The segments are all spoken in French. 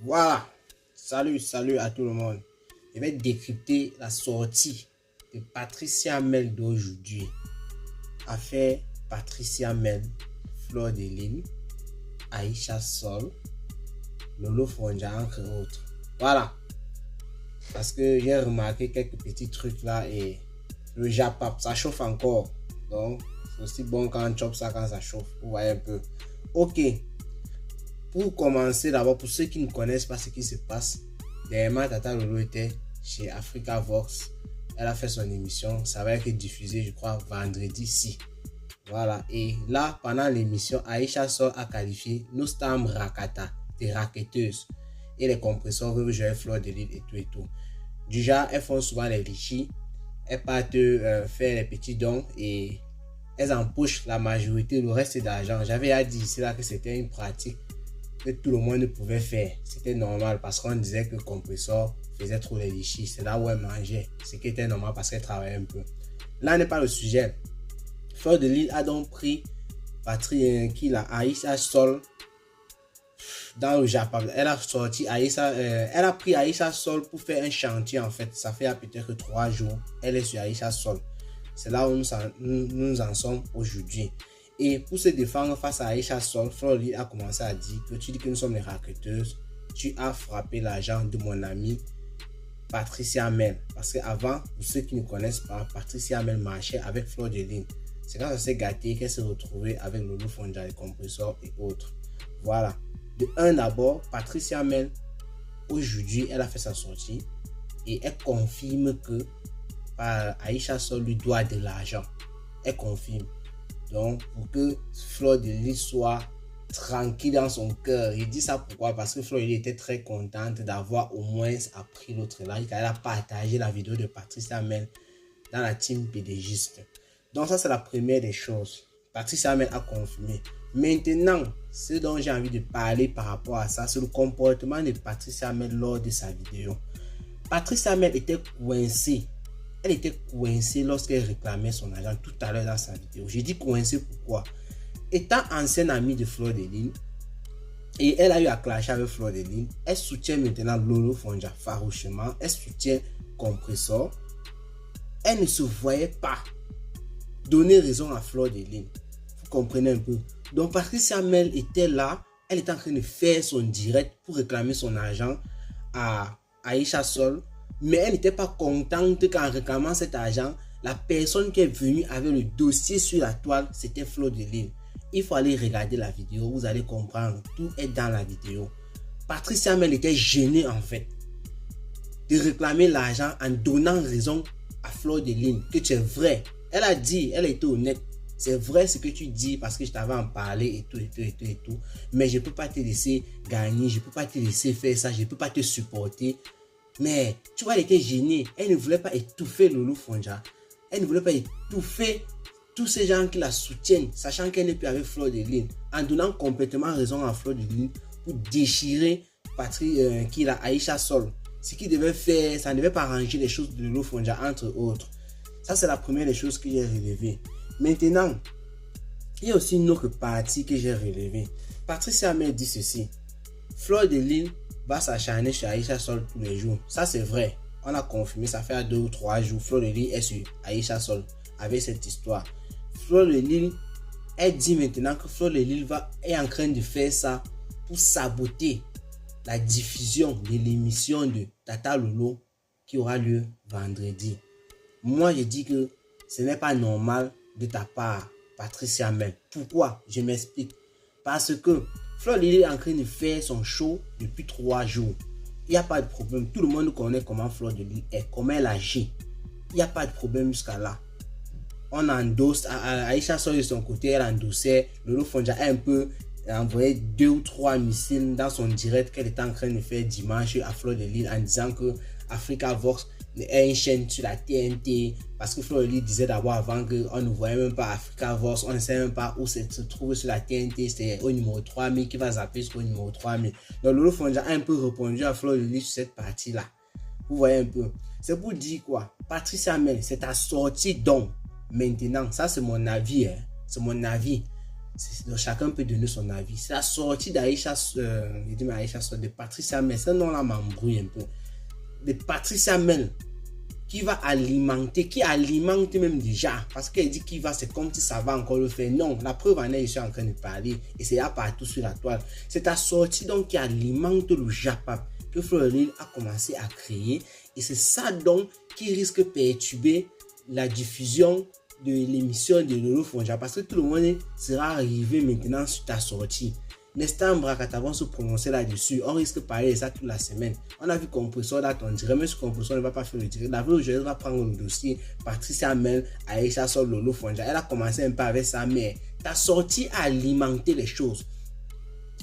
Voilà, salut à tout le monde. Je vais décrypter la sortie de Patricia Mel d'aujourd'hui. Affaire Patricia Mel, Fleur de Lille, Aïcha Sol, Lolo Fronja, entre autres. Voilà, parce que j'ai remarqué quelques petits trucs là et le Japap, ça chauffe encore. Donc, c'est aussi bon quand on chope ça quand ça chauffe. Vous voyez un peu. Ok, pour commencer d'abord, pour ceux qui ne connaissent pas ce qui se passe, dernièrement, Tata Lolo était chez Africa Vox. Elle a fait son émission. Ça va être diffusé, je crois, vendredi-ci. Voilà. Et là, pendant l'émission, Aïcha Sol a qualifié nos stars Rakata, des raquetteuses. Et les compresseurs veulent jouer Fleur de Lille et tout et tout. Du genre, elles font souvent les richis. Elles partent faire les petits dons et elles empochent la majorité, le reste d'argent. J'avais dit ici là que c'était une pratique que tout le monde pouvait faire. C'était normal parce qu'on disait que le compresseur faisait trop les lichis. C'est là où elle mangeait. Ce qui était normal parce qu'elle travaillait un peu. Là n'est pas le sujet. Fleur de Lille a donc pris Aïcha Sol dans le Japon. Elle a sorti Aïcha, elle a pris Aïcha Sol pour faire un chantier en fait. Ça fait peut-être 3 jours. Elle est sur Aïcha Sol. C'est là où nous en sommes aujourd'hui. Et pour se défendre face à Aïcha Sol, Fleur de Lille a commencé à dire que tu dis que nous sommes les raquetteuses. Tu as frappé l'argent de mon amie Patricia Mel. Parce qu'avant, pour ceux qui ne connaissent pas, Patricia Mel marchait avec Fleur de Lille. C'est quand ça s'est gâté qu'elle s'est retrouvée avec Lolo Fondja, les compresseurs et autres. Voilà. De un d'abord, Patricia Mel, aujourd'hui, elle a fait sa sortie et elle confirme que Aïcha Sol lui doit de l'argent. Elle confirme. Donc, pour que Fleur de Lille soit tranquille dans son cœur. Il dit ça pourquoi? Parce que Fleur de Lille était très contente d'avoir au moins appris l'autre là. Elle a partagé la vidéo de Patricia Mel dans la team PDGiste. Donc, ça, c'est la première des choses. Patricia Mel a confirmé. Maintenant, ce dont j'ai envie de parler par rapport à ça, c'est le comportement de Patricia Mel lors de sa vidéo. Patricia Mel était coincée. Elle était coincée lorsqu'elle réclamait son argent tout à l'heure dans sa vidéo. J'ai dit coincée pourquoi? Étant ancienne amie de Fleur de Lille, et elle a eu à clasher avec Fleur de Lille, elle soutient maintenant Lolo Fondja farouchement, elle soutient Compressor. Elle ne se voyait pas donner raison à Fleur de Lille. Vous comprenez un peu? Donc Patricia Mel était là, elle était en train de faire son direct pour réclamer son argent à Aïcha Sol. Mais elle n'était pas contente qu'en réclamant cet argent, la personne qui est venue avec le dossier sur la toile, c'était Fleur de Lille. Il faut aller regarder la vidéo, vous allez comprendre. Tout est dans la vidéo. Patricia Mel était gênée en fait de réclamer l'argent en donnant raison à Fleur de Lille que tu es vrai. Elle a dit, elle a été honnête. C'est vrai ce que tu dis parce que je t'avais en parlé et tout. Mais je ne peux pas te laisser gagner, je ne peux pas te laisser faire ça, je ne peux pas te supporter. Mais tu vois, elle était gênée. Elle ne voulait pas étouffer Lolo Fondja. Elle ne voulait pas étouffer tous ces gens qui la soutiennent, sachant qu'elle n'est plus avec Fleur de Lille, en donnant complètement raison à Fleur de Lille pour déchirer Aïcha Sol. Ce qu'il devait faire, ça ne devait pas arranger les choses de Lolo Fondja, entre autres. Ça, c'est la première des choses que j'ai relevées. Maintenant, il y a aussi une autre partie que j'ai relevée. Patricia Mel dit ceci. Fleur de Lille va s'acharner sur Aïcha Sol tous les jours. Ça, c'est vrai. On a confirmé, ça fait 2 ou 3 jours. Fleur de Lille est sur Aïcha Sol avec cette histoire. Fleur de Lille, elle dit maintenant que Fleur de Lille est en train de faire ça pour saboter la diffusion de l'émission de Tata Lolo qui aura lieu vendredi. Moi, je dis que ce n'est pas normal de ta part, Patricia Mel. Pourquoi? Je m'explique. Parce que Fleur de Lille est en train de faire son show depuis 3 jours. Il n'y a pas de problème. Tout le monde connaît comment Fleur de Lille est, comment elle agit. Il n'y a pas de problème jusqu'à là. On endosse, Aïcha Sol de son côté, elle endossait. Lolo Fondja a un peu envoyé 2 ou 3 missiles dans son direct qu'elle était en train de faire dimanche à Fleur de Lille en disant que Africa Vox est une chaîne sur la TNT parce que Fleur de Lille disait d'abord avant qu'on ne voyait même pas Africa Vox, on ne sait même pas où se trouve sur la TNT, c'est au numéro 3000 qui va zapper jusqu'au numéro 3000. Donc Lolo Fondja a un peu répondu à Fleur de Lille sur cette partie là. Vous voyez un peu. C'est pour dire quoi? Patricia Mel, c'est ta sortie donc. Maintenant, ça c'est mon avis, hein. C'est mon avis. Donc, chacun peut donner son avis. C'est la sortie d'Aïcha, de Patricia Mel. Ce nom-là m'embrouille un peu. De Patricia Mel, qui va alimenter, qui alimente même déjà. Parce qu'elle dit qu'il va, c'est comme si ça va encore le faire. Non, la preuve en est, je suis en train de parler. Et c'est là partout sur la toile. C'est ta sortie donc qui alimente le Japap que Floril a commencé à créer. Et c'est ça donc qui risque de perturber la diffusion de l'émission de Lolo Fonja, parce que tout le monde sera arrivé maintenant sur ta sortie. Nestan Brakat vont se prononcer là-dessus. On risque de parler de ça toute la semaine. On a vu Compressor là, on dirait, mais ce Compressor ne va pas faire le direct. La aujourd'hui va prendre le dossier. Patricia Mel, Aïcha sur Lolo Fonja. Elle a commencé un peu avec ça, mais ta sortie a alimenté les choses.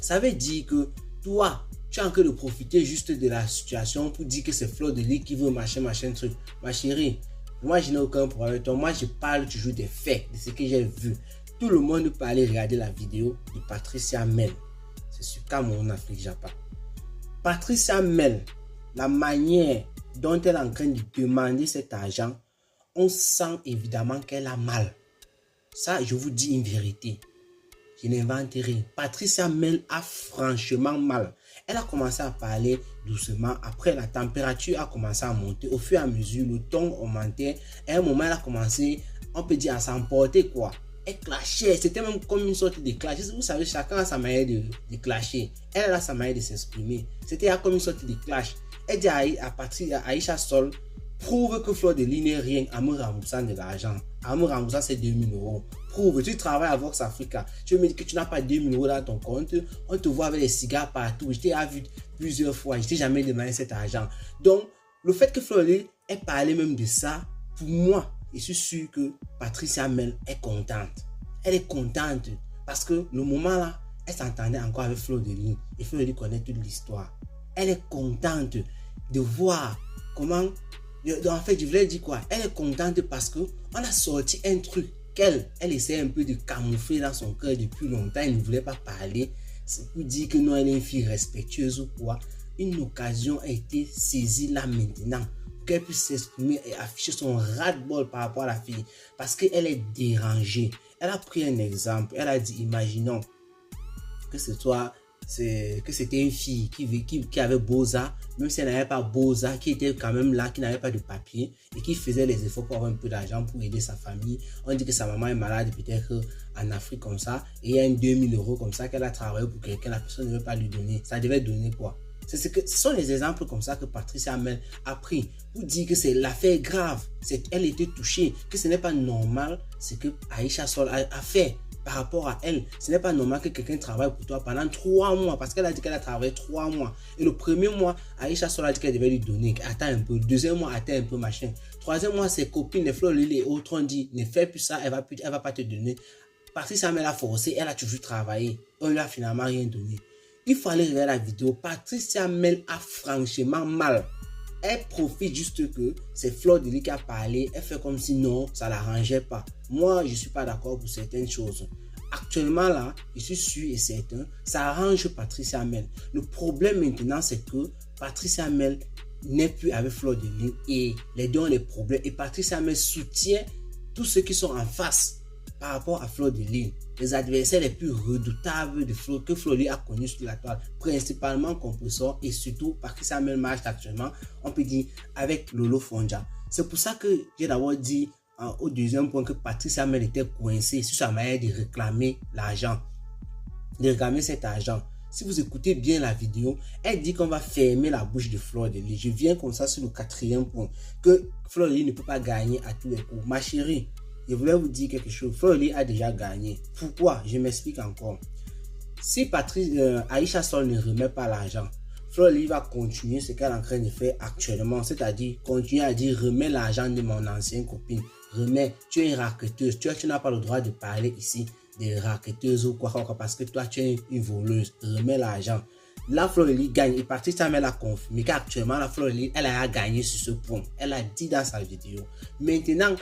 Ça veut dire que toi, tu es en train de profiter juste de la situation pour dire que c'est Fleur de Lis qui veut machin truc. Ma chérie, moi je n'ai aucun problème avec toi. Moi je parle toujours des faits, de ce que j'ai vu. Tout le monde peut aller regarder la vidéo de Patricia Mel. C'est sur Cameroun, Afrique, Japon. Patricia Mel, la manière dont elle est en train de demander cet argent, on sent évidemment qu'elle a mal. Ça, je vous dis une vérité. Je n'invente rien. Patricia Mel a franchement mal. Elle a commencé à parler doucement. Après, la température a commencé à monter. Au fur et à mesure, le ton augmentait. À un moment, elle a commencé, on peut dire, à s'emporter quoi. Elle clashait. C'était même comme une sorte de clash. Vous savez, chacun a sa manière de clasher. Elle a sa manière de s'exprimer. C'était comme une sorte de clash. Elle dit à Aïcha Sol, prouve que Fleur de Lis n'est rien en me remboursant de l'argent. En me remboursant ces 2000 €. Prouve, tu travailles à Vox Africa. Tu me dis que tu n'as pas 2000 € dans ton compte. On te voit avec les cigares partout. Je t'ai vu plusieurs fois. Je t'ai jamais demandé cet argent. Donc, le fait que Fleur de Lis ait parlé même de ça, pour moi, je suis sûr que Patricia Mel est contente. Elle est contente parce que le moment là, elle s'entendait encore avec Fleur de Lis. Et Fleur de Lis connaît toute l'histoire. Elle est contente de voir comment... En fait, je voulais dire quoi? Elle est contente parce que on a sorti un truc qu'elle essaie un peu de camoufler dans son cœur depuis longtemps. Elle ne voulait pas parler. C'est pour dire que non, elle est une fille respectueuse ou quoi. Une occasion a été saisie là maintenant. Qu'elle puisse s'exprimer et afficher son ras-le-bol par rapport à la fille. Parce qu'elle est dérangée. Elle a pris un exemple. Elle a dit, imaginons que c'est toi... que c'était une fille qui avait Beaux-Arts, même si elle n'avait pas Beaux-Arts, qui était quand même là, qui n'avait pas de papier et qui faisait les efforts pour avoir un peu d'argent pour aider sa famille. On dit que sa maman est malade peut-être en Afrique comme ça et il y a 2000 € comme ça qu'elle a travaillé pour quelqu'un, la personne ne veut pas lui donner. Ça devait donner quoi? Ce sont les exemples comme ça que Patricia Mel a pris pour dire que c'est l'affaire grave. Elle était touchée, que ce n'est pas normal ce que Aïcha Sol a fait. Par rapport à elle, ce n'est pas normal que quelqu'un travaille pour toi pendant 3 mois parce qu'elle a dit qu'elle a travaillé 3 mois. Et le premier mois, Aïcha Sol a dit qu'elle devait lui donner. Attends un peu. Deuxième mois, attends un peu, machin. Troisième mois, ses copines, les Fleur de Lis et autres ont dit ne fais plus ça, elle va pas te donner. Patricia Mel a forcé, elle a toujours travaillé. On lui a finalement rien donné. Il fallait regarder la vidéo. Patricia Mel a franchement mal. Elle profite juste que c'est Fleur de Lis qui a parlé. Elle fait comme si non, ça ne l'arrangeait pas. Moi, je ne suis pas d'accord pour certaines choses. Actuellement, là, je suis sûr et certain, ça arrange Patricia Mel. Le problème maintenant, c'est que Patricia Mel n'est plus avec Fleur de Lis et les deux ont des problèmes. Et Patricia Mel soutient tous ceux qui sont en face par rapport à Fleur de Lis. Les adversaires les plus redoutables que Fleur de Lis a connus sur la toile, principalement Compressor et surtout Patricia Mel marche actuellement, on peut dire, avec Lolo Fonja. C'est pour ça que j'ai d'abord dit au deuxième point que Patricia Mel était coincée sur sa manière de réclamer l'argent, de réclamer cet argent. Si vous écoutez bien la vidéo, elle dit qu'on va fermer la bouche de Fleur de Lis. Je viens comme ça sur le 4e point, que Fleur de Lis ne peut pas gagner à tous les coups. Ma chérie, je voulais vous dire quelque chose. Fleur de Lis a déjà gagné. Pourquoi? Je m'explique encore. Si Aïcha Sol ne remet pas l'argent, Fleur de Lis va continuer ce qu'elle est en train de faire actuellement, c'est-à-dire continuer à dire remets l'argent de mon ancienne copine, remets, tu es une raqueteuse, tu n'as pas le droit de parler ici des raqueteuses ou quoi parce que toi tu es une voleuse, remets l'argent. La Fleur de Lis gagne et Patricia Mel a confirmé qu'actuellement la Fleur de Lis elle a gagné sur ce point, elle a dit dans sa vidéo. Maintenant,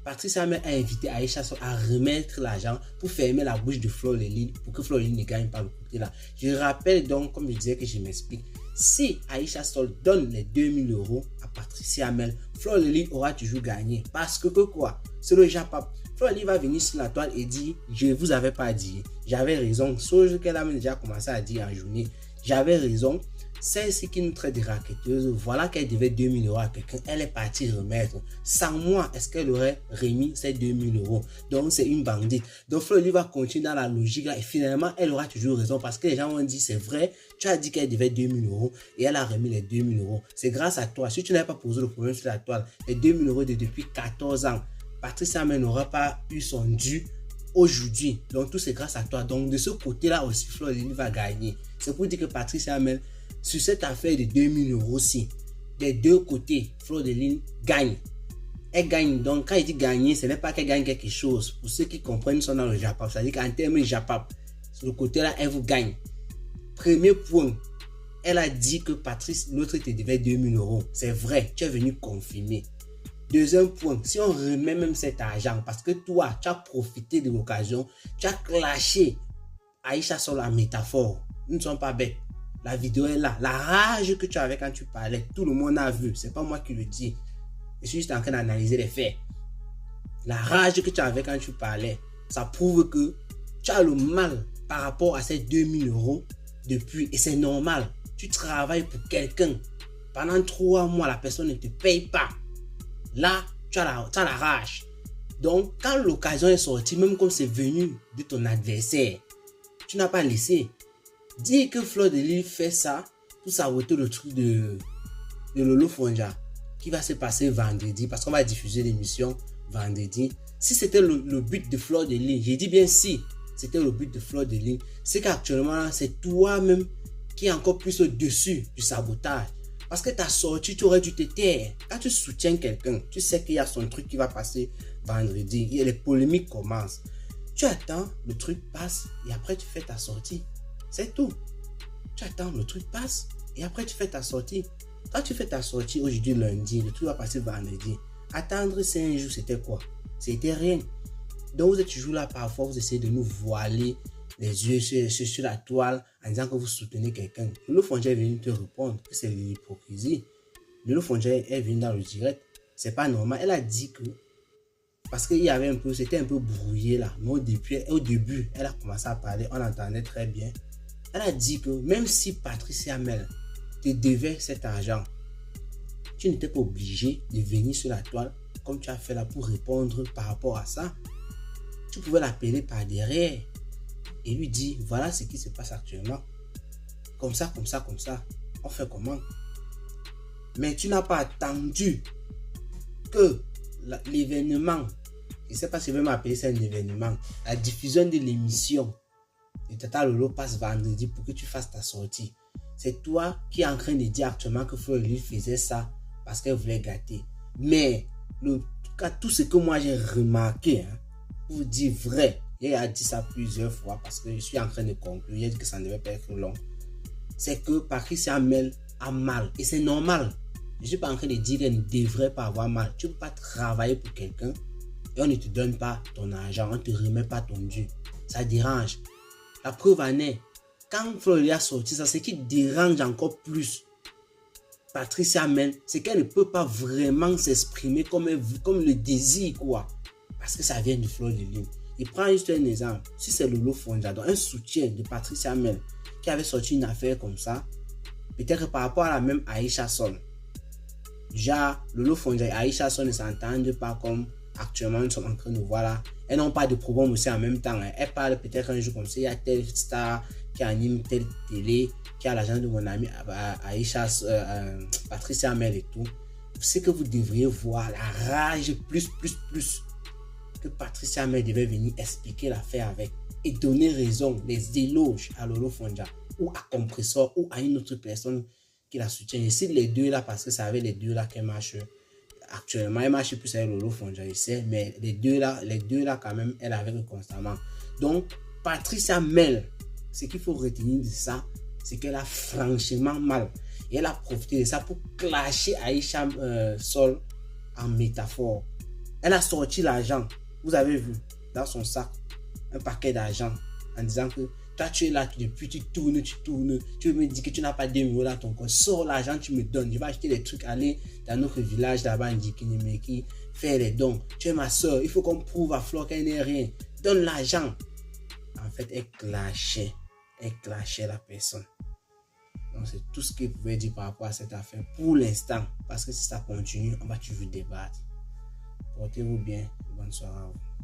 Patricia Mel a invité Aïcha Sol à remettre l'argent pour fermer la bouche de Fleur de Lis pour que Fleur de Lis ne gagne pas le côté là. Je rappelle donc, comme je disais que je m'explique, si Aïcha Sol donne les 2000 € à Patricia Mel, Fleur de Lis aura toujours gagné. Parce que quoi? C'est le Japon. Fleur de Lys va venir sur la toile et dire, je ne vous avais pas dit, j'avais raison, chose qu'elle a déjà commencé à dire en journée, j'avais raison, c'est ce qui nous traite de raquetteuse, voilà qu'elle devait 2000 € à quelqu'un, elle est partie remettre, sans moi, est-ce qu'elle aurait remis ces 2000 €, donc c'est une bandite. Donc Fleur de Lys va continuer dans la logique là, et finalement, elle aura toujours raison, parce que les gens vont dire, c'est vrai, tu as dit qu'elle devait 2000 € et elle a remis les 2000 €, c'est grâce à toi, si tu n'avais pas posé le problème sur la toile, les 2000 € depuis 14 ans, Patricia Hamel n'aura pas eu son dû aujourd'hui. Donc tout c'est grâce à toi. Donc de ce côté-là aussi, Fleur de Lys va gagner. C'est pour dire que Patricia Hamel, sur cette affaire de 2000 € aussi, des deux côtés, Fleur de Lys gagne. Elle gagne. Donc quand il dit gagner, ce n'est pas qu'elle gagne quelque chose. Pour ceux qui comprennent, sont dans le Japap. C'est-à-dire qu'en termes de Japap, sur le côté-là, elle vous gagne. Premier point, elle a dit que Patrice, l'autre te devait 2000 €. C'est vrai, tu es venu confirmer. Deuxième point, si on remet même cet argent, parce que toi, tu as profité de l'occasion, tu as clashé Aïcha Sol en métaphore. Nous ne sommes pas bêtes. La vidéo est là. La rage que tu avais quand tu parlais, tout le monde a vu. C'est pas moi qui le dis. Je suis juste en train d'analyser les faits. La rage que tu avais quand tu parlais, ça prouve que tu as le mal par rapport à ces 2000 € depuis. Et c'est normal. Tu travailles pour quelqu'un. Pendant 3 mois, la personne ne te paye pas. Là, tu as la rage. Donc, quand l'occasion est sortie, même comme c'est venu de ton adversaire, tu n'as pas laissé. Dire que Fleur de Lys fait ça pour saboter le truc de Lolo Fonja qui va se passer vendredi, parce qu'on va diffuser l'émission vendredi. Si c'était le but de Fleur de Lys, j'ai dit bien si c'était le but de Fleur de Lys, c'est qu'actuellement, c'est toi-même qui est encore plus au-dessus du sabotage. Parce que ta sortie, tu aurais dû te taire. Quand tu soutiens quelqu'un, tu sais qu'il y a son truc qui va passer vendredi et les polémiques commencent. Tu attends, le truc passe et après tu fais ta sortie. C'est tout. Tu attends, le truc passe et après tu fais ta sortie. Quand tu fais ta sortie aujourd'hui lundi, le truc va passer vendredi. Attendre 5 jours, c'était quoi? C'était rien. Donc vous êtes toujours là, parfois vous essayez de nous voiler les yeux sur la toile en disant que vous soutenez quelqu'un. Lolo Fonja est venu te répondre que c'est l'hypocrisie. Lolo Fonja est venu dans le direct. C'est pas normal. Elle a dit que parce qu'il y avait un peu, c'était un peu brouillé là. Mais au début, elle a commencé à parler, on entendait très bien. Elle a dit que même si Patricia Hamel te devait cet argent, tu n'étais pas obligé de venir sur la toile comme tu as fait là pour répondre par rapport à ça. Tu pouvais l'appeler par derrière et lui dire, voilà ce qui se passe actuellement. Comme ça. On fait comment? Mais tu n'as pas attendu que l'événement, je ne sais pas si je vais m'appeler ça un événement, la diffusion de l'émission de Tata Lolo passe vendredi pour que tu fasses ta sortie. C'est toi qui es en train de dire actuellement que Fleur de Lys faisait ça parce qu'elle voulait gâter. Mais, tout ce que moi j'ai remarqué, pour dire vrai, il a dit ça plusieurs fois parce que je suis en train de conclure, il a dit que ça ne devait pas être long. C'est que Patricia Hamel a mal et c'est normal. Je ne suis pas en train de dire qu'elle ne devrait pas avoir mal. Tu ne peux pas travailler pour quelqu'un et on ne te donne pas ton argent, on ne te remet pas ton dû. Ça dérange. La preuve en est, quand Fleur de Lys a sorti ça, ce qui dérange encore plus Patricia Hamel, c'est qu'elle ne peut pas vraiment s'exprimer comme le désir, quoi. Parce que ça vient de Fleur de Lys. Il prend juste un exemple. Si c'est Lolo Fonja, donc un soutien de Patricia Hamel qui avait sorti une affaire comme ça, peut-être par rapport à la même Aïcha Sol. Déjà, Lolo Fonja et Aïcha Sol ne s'entendent pas comme actuellement nous sommes en train de voir là. Elles n'ont pas de problème aussi en même temps. Elles parlent peut-être un jour comme ça, il y a telle star qui anime telle télé, qui a l'agent de mon ami Aïcha, Patricia Hamel et tout. C'est que vous devriez voir la rage plus que Patricia Hamel devait venir expliquer l'affaire avec et donner raison, les éloges à Lolo Fonja ou à Compressor ou à une autre personne qui la soutient. Je cite les deux là parce que c'est avec les deux là qu'elle marche actuellement. Elle marche plus avec Lolo Fonja, je sais, mais les deux là quand même, elle avec constamment. Donc, Patricia Hamel, ce qu'il faut retenir de ça, c'est qu'elle a franchement mal. Et elle a profité de ça pour clasher Aïcha Sol en métaphore. Elle a sorti l'argent. Vous avez vu dans son sac un paquet d'argent en disant que Toi, tu es là depuis, tu tournes. Tu me dis que tu n'as pas 2 euros dans ton compte. Sors l'argent, tu me donnes. Je vais acheter des trucs, aller dans notre village là-bas, en Dikinimeki, faire les dons. Tu es ma soeur, il faut qu'on prouve à Flo qu'elle n'est rien. Donne l'argent. En fait, elle clashait la personne. Donc, c'est tout ce qu'il pouvait dire par rapport à cette affaire pour l'instant. Parce que si ça continue, on va toujours débattre. Portez-vous bien. Bonne soirée à vous.